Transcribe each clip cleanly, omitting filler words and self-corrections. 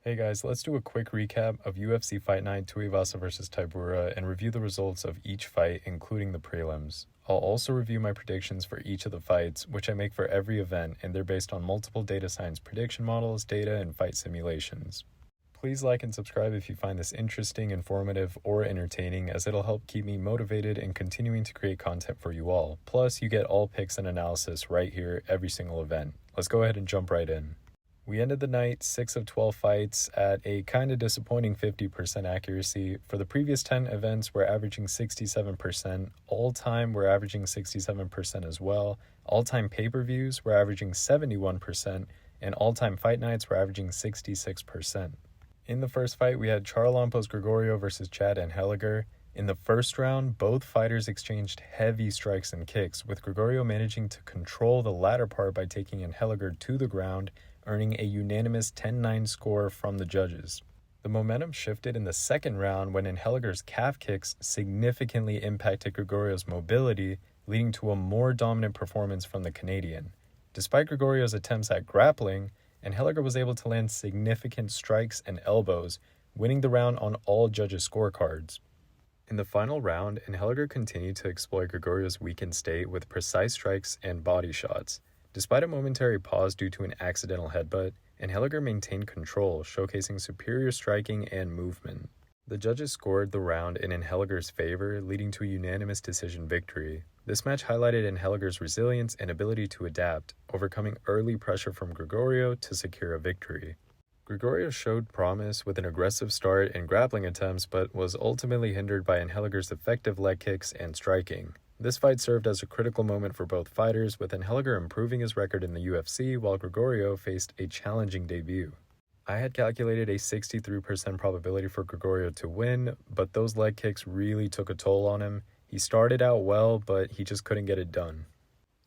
Hey guys, let's do a quick recap of UFC Fight Night Tuivasa vs Tybura and review the results of each fight, including the prelims. I'll also review my predictions for each of the fights, which I make for every event, and they're based on multiple data science prediction models, data, and fight simulations. Please like and subscribe if you find this interesting, informative, or entertaining, as it'll help keep me motivated in continuing to create content for you all. Plus, you get all picks and analysis right here every single event. Let's go ahead and jump right in. We ended the night 6 of 12 fights at a kind of disappointing 50% accuracy. For the previous 10 events, we're averaging 67%. All time, we're averaging 67% as well. All time pay-per-views, we're averaging 71%. And all time fight nights, we're averaging 66%. In the first fight, we had Charalampos Gregorio versus Chad Anheliger. In the first round, both fighters exchanged heavy strikes and kicks, with Gregorio managing to control the latter part by taking Anheliger to the ground, earning a unanimous 10-9 score from the judges. The momentum shifted in the second round when Anheliger's calf kicks significantly impacted Gregorio's mobility, leading to a more dominant performance from the Canadian. Despite Gregorio's attempts at grappling, Anheliger was able to land significant strikes and elbows, winning the round on all judges' scorecards. In the final round, Anheliger continued to exploit Gregorio's weakened state with precise strikes and body shots. Despite a momentary pause due to an accidental headbutt, Anheliger maintained control, showcasing superior striking and movement. The judges scored the round in Anheliger's favor, leading to a unanimous decision victory. This match highlighted Anheliger's resilience and ability to adapt, overcoming early pressure from Gregorio to secure a victory. Gregorio showed promise with an aggressive start and grappling attempts, but was ultimately hindered by Anheliger's effective leg kicks and striking. This fight served as a critical moment for both fighters, with Anheliger improving his record in the UFC while Gregorio faced a challenging debut. I had calculated a 63% probability for Gregorio to win, but those leg kicks really took a toll on him. He started out well, but he just couldn't get it done.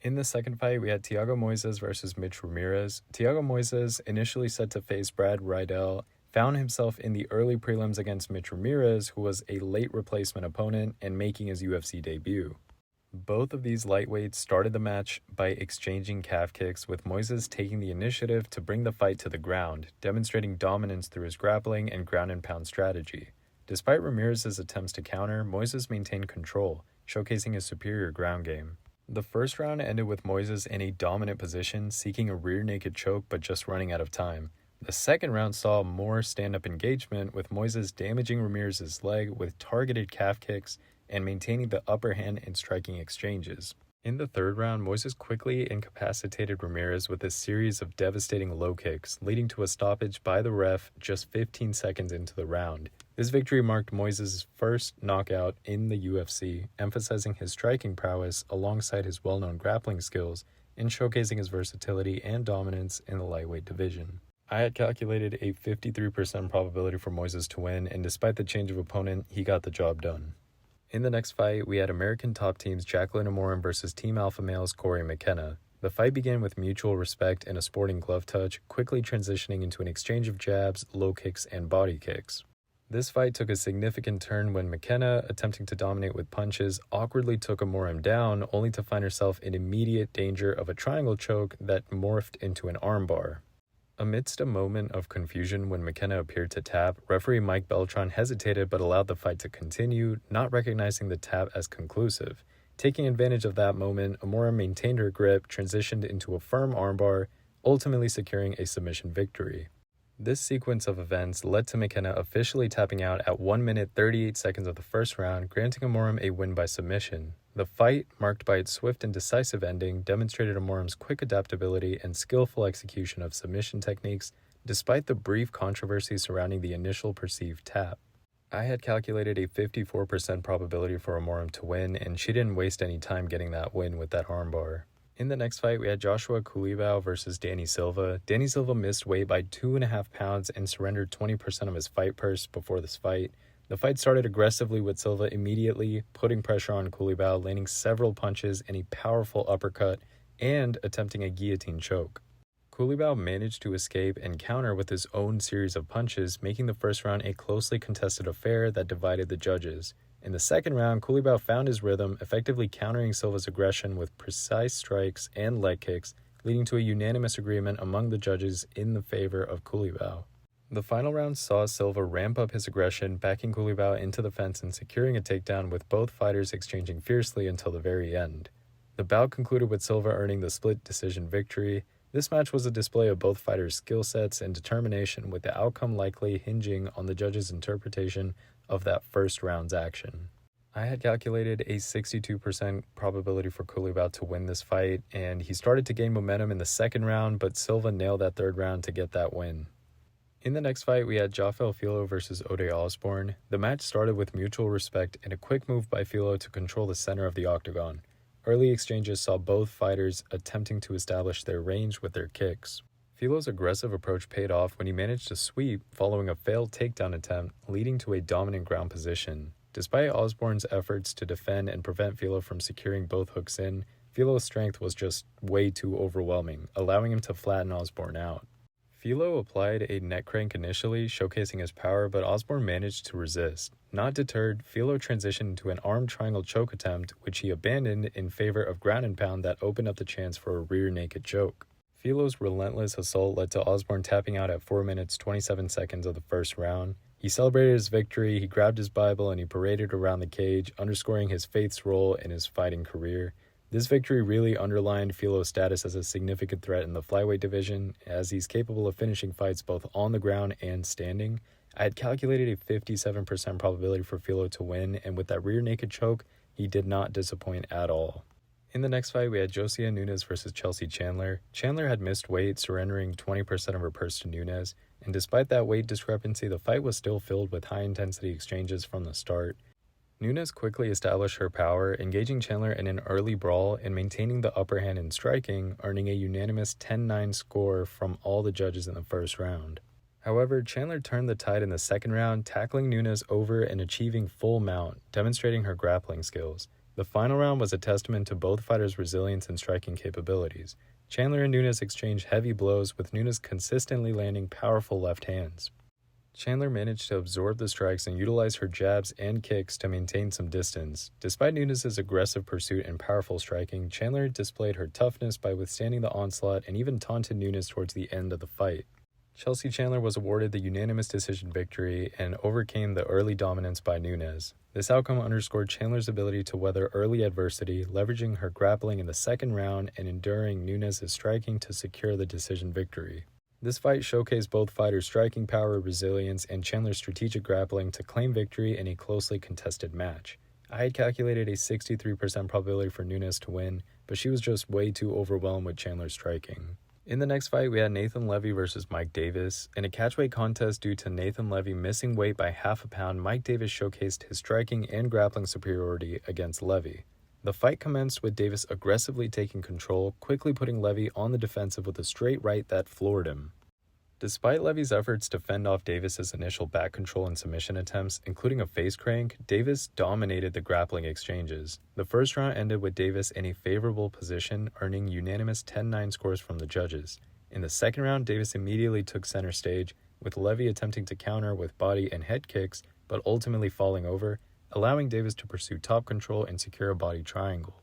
In the second fight, we had Thiago Moises versus Mitch Ramirez. Thiago Moises, initially set to face Brad Riddell, found himself in the early prelims against Mitch Ramirez, who was a late replacement opponent and making his UFC debut. Both of these lightweights started the match by exchanging calf kicks, with Moises taking the initiative to bring the fight to the ground, demonstrating dominance through his grappling and ground-and-pound strategy. Despite Ramirez's attempts to counter, Moises maintained control, showcasing his superior ground game. The first round ended with Moises in a dominant position, seeking a rear naked choke but just running out of time. The second round saw more stand-up engagement, with Moises damaging Ramirez's leg with targeted calf kicks and maintaining the upper hand in striking exchanges. In the third round, Moises quickly incapacitated Ramirez with a series of devastating low kicks, leading to a stoppage by the ref just 15 seconds into the round. This victory marked Moises' first knockout in the UFC, emphasizing his striking prowess alongside his well-known grappling skills and showcasing his versatility and dominance in the lightweight division. I had calculated a 53% probability for Moises to win, and despite the change of opponent, he got the job done. In the next fight, we had American top teams Jacqueline Amorim versus Team Alpha Male's Corey McKenna. The fight began with mutual respect and a sporting glove touch, quickly transitioning into an exchange of jabs, low kicks, and body kicks. This fight took a significant turn when McKenna, attempting to dominate with punches, awkwardly took Amorim down, only to find herself in immediate danger of a triangle choke that morphed into an armbar. Amidst a moment of confusion when McKenna appeared to tap, referee Mike Beltran hesitated but allowed the fight to continue, not recognizing the tap as conclusive. Taking advantage of that moment, Amorim maintained her grip, transitioned into a firm armbar, ultimately securing a submission victory. This sequence of events led to McKenna officially tapping out at 1 minute 38 seconds of the first round, granting Amorim a win by submission. The fight, marked by its swift and decisive ending, demonstrated Amorim's quick adaptability and skillful execution of submission techniques, despite the brief controversy surrounding the initial perceived tap. I had calculated a 54% probability for Amorim to win, and she didn't waste any time getting that win with that armbar. In the next fight, we had Joshua Culibao versus Danny Silva. Danny Silva missed weight by 2.5 pounds and surrendered 20% of his fight purse before this fight. The fight started aggressively with Silva immediately, putting pressure on Culibao, landing several punches and a powerful uppercut, and attempting a guillotine choke. Culibao managed to escape and counter with his own series of punches, making the first round a closely contested affair that divided the judges. In the second round, Culibao found his rhythm, effectively countering Silva's aggression with precise strikes and leg kicks, leading to a unanimous agreement among the judges in the favor of Culibao. The final round saw Silva ramp up his aggression, backing Culibao into the fence and securing a takedown, with both fighters exchanging fiercely until the very end. The bout concluded with Silva earning the split decision victory. This match was a display of both fighters' skill sets and determination, with the outcome likely hinging on the judges' interpretation of that first round's action. I had calculated a 62% probability for Culibao to win this fight, and he started to gain momentum in the second round, but Silva nailed that third round to get that win. In the next fight, we had Joffel Filo versus Ode Osbourne. The match started with mutual respect and a quick move by Filo to control the center of the octagon. Early exchanges saw both fighters attempting to establish their range with their kicks. Filo's aggressive approach paid off when he managed to sweep following a failed takedown attempt, leading to a dominant ground position. Despite Osbourne's efforts to defend and prevent Filo from securing both hooks in, Filo's strength was just way too overwhelming, allowing him to flatten Osbourne out. Filo applied a neck crank initially, showcasing his power, but Osbourne managed to resist. Not deterred, Filo transitioned into an arm triangle choke attempt, which he abandoned in favor of ground and pound that opened up the chance for a rear naked choke. Filo's relentless assault led to Osbourne tapping out at 4 minutes 27 seconds of the first round. He celebrated his victory, he grabbed his Bible, and he paraded around the cage, underscoring his faith's role in his fighting career. This victory really underlined Filo's status as a significant threat in the flyweight division, as he's capable of finishing fights both on the ground and standing. I had calculated a 57% probability for Filo to win, and with that rear naked choke, he did not disappoint at all. In the next fight, we had Josiah Nunes versus Chelsea Chandler. Chandler had missed weight, surrendering 20% of her purse to Nunes, and despite that weight discrepancy, the fight was still filled with high-intensity exchanges from the start. Nunes quickly established her power, engaging Chandler in an early brawl and maintaining the upper hand in striking, earning a unanimous 10-9 score from all the judges in the first round. However, Chandler turned the tide in the second round, tackling Nunes over and achieving full mount, demonstrating her grappling skills. The final round was a testament to both fighters' resilience and striking capabilities. Chandler and Nunes exchanged heavy blows, with Nunes consistently landing powerful left hands. Chandler managed to absorb the strikes and utilize her jabs and kicks to maintain some distance. Despite Nunes' aggressive pursuit and powerful striking, Chandler displayed her toughness by withstanding the onslaught and even taunted Nunes towards the end of the fight. Chelsea Chandler was awarded the unanimous decision victory and overcame the early dominance by Nunes. This outcome underscored Chandler's ability to weather early adversity, leveraging her grappling in the second round and enduring Nunes' striking to secure the decision victory. This fight showcased both fighters' striking power, resilience, and Chandler's strategic grappling to claim victory in a closely contested match. I had calculated a 63% probability for Nunes to win, but she was just way too overwhelmed with Chandler's striking. In the next fight, we had Nathan Levy versus Mike Davis. In a catchweight contest due to Nathan Levy missing weight by half a pound, Mike Davis showcased his striking and grappling superiority against Levy. The fight commenced with Davis aggressively taking control, quickly putting Levy on the defensive with a straight right that floored him. Despite Levy's efforts to fend off Davis's initial back control and submission attempts, including a face crank, Davis dominated the grappling exchanges. The first round ended with Davis in a favorable position, earning unanimous 10-9 scores from the judges. In the second round, Davis immediately took center stage, with Levy attempting to counter with body and head kicks, but ultimately falling over, allowing Davis to pursue top control and secure a body triangle.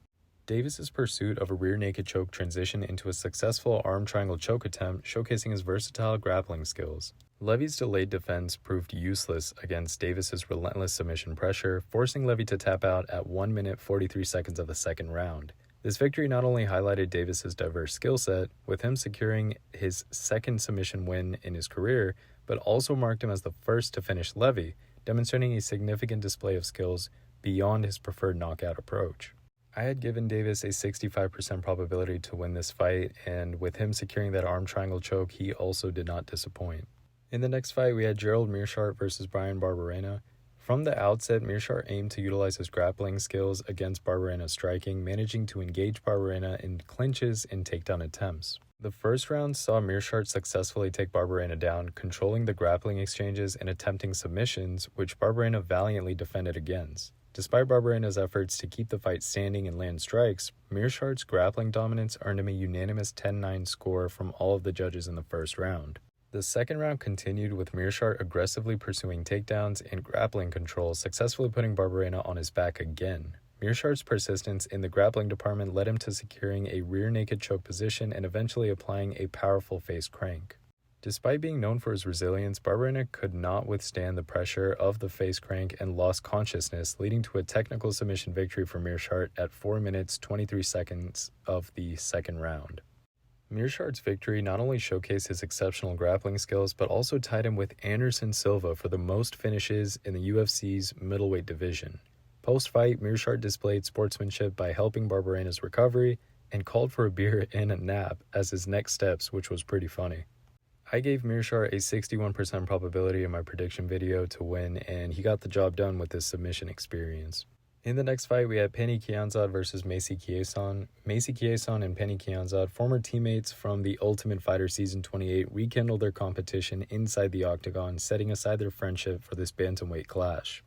Davis's pursuit of a rear naked choke transitioned into a successful arm triangle choke attempt, showcasing his versatile grappling skills. Levy's delayed defense proved useless against Davis's relentless submission pressure, forcing Levy to tap out at 1 minute 43 seconds of the second round. This victory not only highlighted Davis's diverse skill set, with him securing his second submission win in his career, but also marked him as the first to finish Levy, demonstrating a significant display of skills beyond his preferred knockout approach. I had given Davis a 65% probability to win this fight, and with him securing that arm triangle choke, he also did not disappoint. In the next fight, we had Gerald Meerschaert versus Bryan Barberena. From the outset, Meerschaert aimed to utilize his grappling skills against Barberena's striking, managing to engage Barberena in clinches and takedown attempts. The first round saw Meerschaert successfully take Barberena down, controlling the grappling exchanges and attempting submissions, which Barberena valiantly defended against. Despite Barberena's efforts to keep the fight standing and land strikes, Meerschaert's grappling dominance earned him a unanimous 10-9 score from all of the judges in the first round. The second round continued with Meerschaert aggressively pursuing takedowns and grappling control, successfully putting Barberena on his back again. Meerschaert's persistence in the grappling department led him to securing a rear naked choke position and eventually applying a powerful face crank. Despite being known for his resilience, Barberena could not withstand the pressure of the face crank and lost consciousness, leading to a technical submission victory for Meerschaert at 4 minutes 23 seconds of the second round. Meerschaert's victory not only showcased his exceptional grappling skills, but also tied him with Anderson Silva for the most finishes in the UFC's middleweight division. Post-fight, Meerschaert displayed sportsmanship by helping Barberena's recovery and called for a beer and a nap as his next steps, which was pretty funny. I gave Meerschaert a 61% probability in my prediction video to win, and he got the job done with his submission experience. In the next fight, we had Penny Kianzad versus Macy Chiasson. Macy Chiasson and Penny Kianzad, former teammates from the Ultimate Fighter Season 28, rekindled their competition inside the octagon, setting aside their friendship for this bantamweight clash.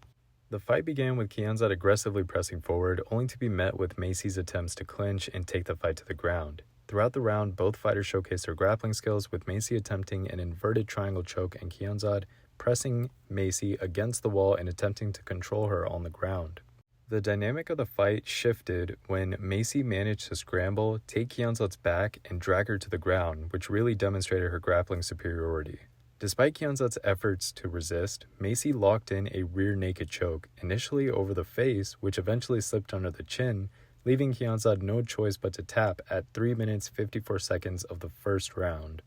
The fight began with Kianzad aggressively pressing forward, only to be met with Macy's attempts to clinch and take the fight to the ground. Throughout the round, both fighters showcased their grappling skills, with Macy attempting an inverted triangle choke and Kianzad pressing Macy against the wall and attempting to control her on the ground. The dynamic of the fight shifted when Macy managed to scramble, take Kianzad's back, and drag her to the ground, which really demonstrated her grappling superiority. Despite Kianzad's efforts to resist, Macy locked in a rear naked choke, initially over the face, which eventually slipped under the chin, leaving Kianzad no choice but to tap at 3 minutes 54 seconds of the first round.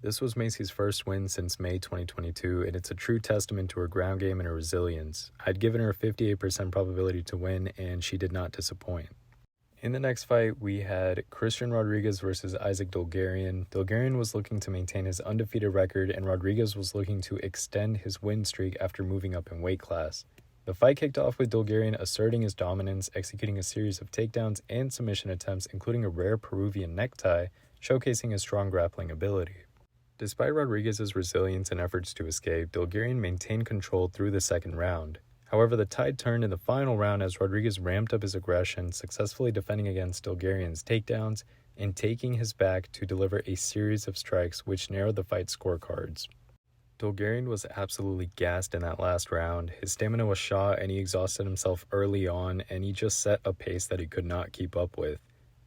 This was Macy's first win since May 2022, and it's a true testament to her ground game and her resilience. I'd given her a 58% probability to win, and she did not disappoint. In the next fight, we had Christian Rodriguez versus Isaac Dulgarian. Dulgarian was looking to maintain his undefeated record, and Rodriguez was looking to extend his win streak after moving up in weight class. The fight kicked off with Dulgarian asserting his dominance, executing a series of takedowns and submission attempts, including a rare Peruvian necktie, showcasing his strong grappling ability. Despite Rodriguez's resilience and efforts to escape, Dulgarian maintained control through the second round. However, the tide turned in the final round as Rodriguez ramped up his aggression, successfully defending against Dulgarian's takedowns and taking his back to deliver a series of strikes which narrowed the fight scorecards. Dulgarian was absolutely gassed in that last round. His stamina was shot and he exhausted himself early on, and he just set a pace that he could not keep up with.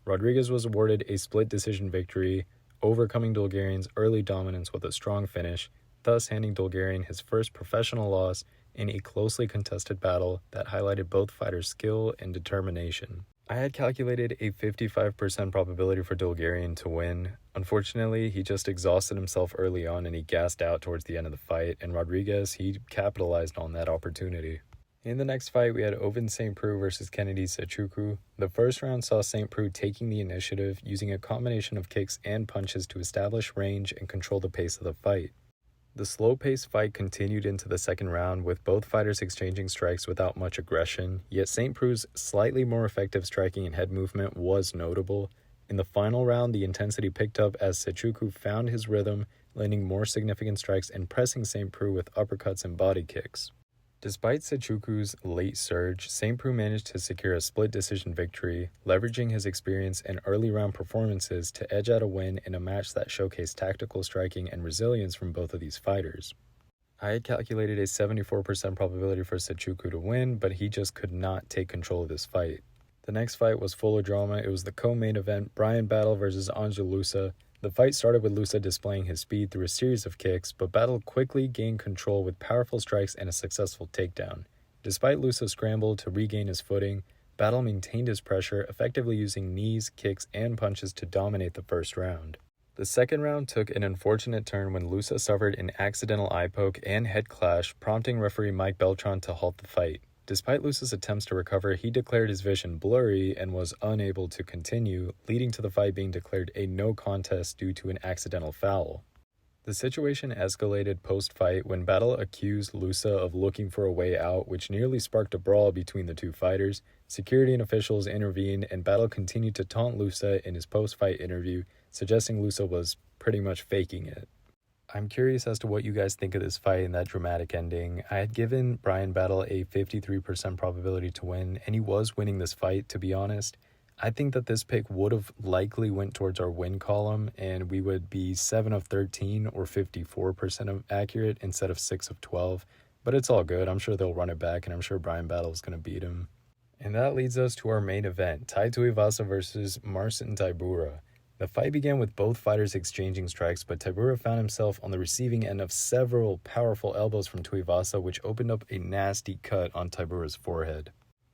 Rodriguez was awarded a split decision victory, overcoming Dulgarian's early dominance with a strong finish, thus handing Dulgarian his first professional loss in a closely contested battle that highlighted both fighters' skill and determination. I had calculated a 55% probability for Dulgarian to win. Unfortunately, he just exhausted himself early on and he gassed out towards the end of the fight, and Rodriguez, he capitalized on that opportunity. In the next fight, we had Ovince St. Preux versus Kennedy Sechukwu. The first round saw St. Preux taking the initiative, using a combination of kicks and punches to establish range and control the pace of the fight. The slow-paced fight continued into the second round, with both fighters exchanging strikes without much aggression, yet St. Preux's slightly more effective striking and head movement was notable. In the final round, the intensity picked up as Sechukwu found his rhythm, landing more significant strikes and pressing St. Preux with uppercuts and body kicks. Despite Sechukwu's late surge, St. Preux managed to secure a split decision victory, leveraging his experience and early round performances to edge out a win in a match that showcased tactical striking and resilience from both of these fighters. I had calculated a 74% probability for Sechukwu to win, but he just could not take control of this fight. The next fight was full of drama. It was the co-main event, Bryan Battle versus Angel Loosa. The fight started with Loosa displaying his speed through a series of kicks, but Battle quickly gained control with powerful strikes and a successful takedown. Despite Loosa's scramble to regain his footing, Battle maintained his pressure, effectively using knees, kicks, and punches to dominate the first round. The second round took an unfortunate turn when Loosa suffered an accidental eye poke and head clash, prompting referee Mike Beltran to halt the fight. Despite Loosa's attempts to recover, he declared his vision blurry and was unable to continue, leading to the fight being declared a no contest due to an accidental foul. The situation escalated post-fight when Battle accused Loosa of looking for a way out, which nearly sparked a brawl between the two fighters. Security and officials intervened, and Battle continued to taunt Loosa in his post-fight interview, suggesting Loosa was pretty much faking it. I'm curious as to what you guys think of this fight and that dramatic ending. I had given Bryan Battle a 53% probability to win, and he was winning this fight, to be honest. I think that this pick would have likely went towards our win column, and we would be 7 of 13 or 54% accurate instead of 6 of 12. But it's all good. I'm sure they'll run it back, and I'm sure Bryan Battle is going to beat him. And that leads us to our main event, Tai Tuivasa versus Marcin Tybura. The fight began with both fighters exchanging strikes, but Tybura found himself on the receiving end of several powerful elbows from Tuivasa, which opened up a nasty cut on Tybura's forehead.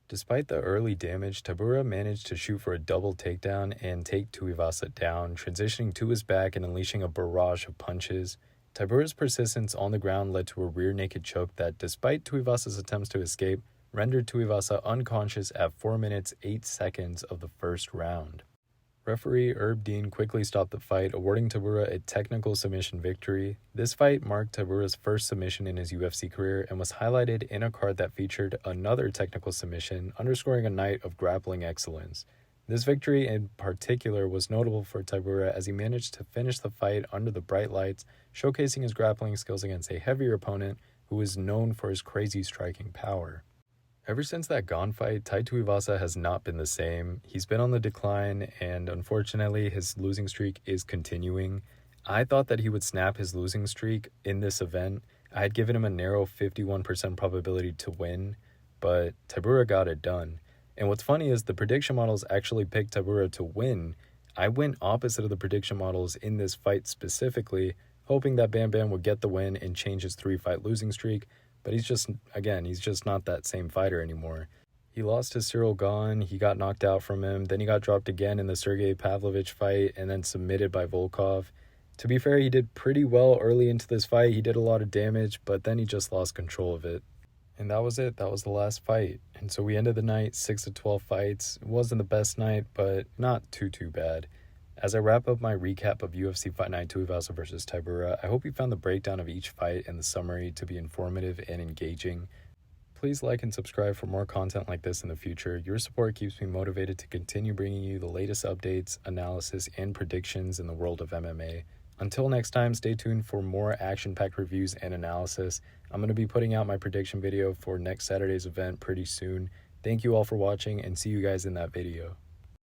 Despite the early damage, Tybura managed to shoot for a double takedown and take Tuivasa down, transitioning to his back and unleashing a barrage of punches. Tybura's persistence on the ground led to a rear naked choke that, despite Tuivasa's attempts to escape, rendered Tuivasa unconscious at 4 minutes 8 seconds of the first round. Referee Herb Dean quickly stopped the fight, awarding Tybura a technical submission victory. This fight marked Tybura's first submission in his UFC career and was highlighted in a card that featured another technical submission, underscoring a night of grappling excellence. This victory in particular was notable for Tybura as he managed to finish the fight under the bright lights, showcasing his grappling skills against a heavier opponent who is known for his crazy striking power. Ever since that Gane fight, Tai Tuivasa has not been the same. He's been on the decline, and unfortunately, his losing streak is continuing. I thought that he would snap his losing streak in this event. I had given him a narrow 51% probability to win, but Tybura got it done. And what's funny is the prediction models actually picked Tybura to win. I went opposite of the prediction models in this fight specifically, hoping that Bam Bam would get the win and change his 3-fight losing streak. But he's just not that same fighter anymore. He lost to Cyril Gane, he got knocked out from him, then he got dropped again in the Sergey Pavlovich fight, and then submitted by Volkov. To be fair, he did pretty well early into this fight, he did a lot of damage, but then he just lost control of it. And that was it, that was the last fight. And so we ended the night 6 of 12 fights. It wasn't the best night, but not too bad. As I wrap up my recap of UFC Fight Night Tuivasa vs. Tybura, I hope you found the breakdown of each fight and the summary to be informative and engaging. Please like and subscribe for more content like this in the future. Your support keeps me motivated to continue bringing you the latest updates, analysis, and predictions in the world of MMA. Until next time, stay tuned for more action-packed reviews and analysis. I'm going to be putting out my prediction video for next Saturday's event pretty soon. Thank you all for watching, and see you guys in that video.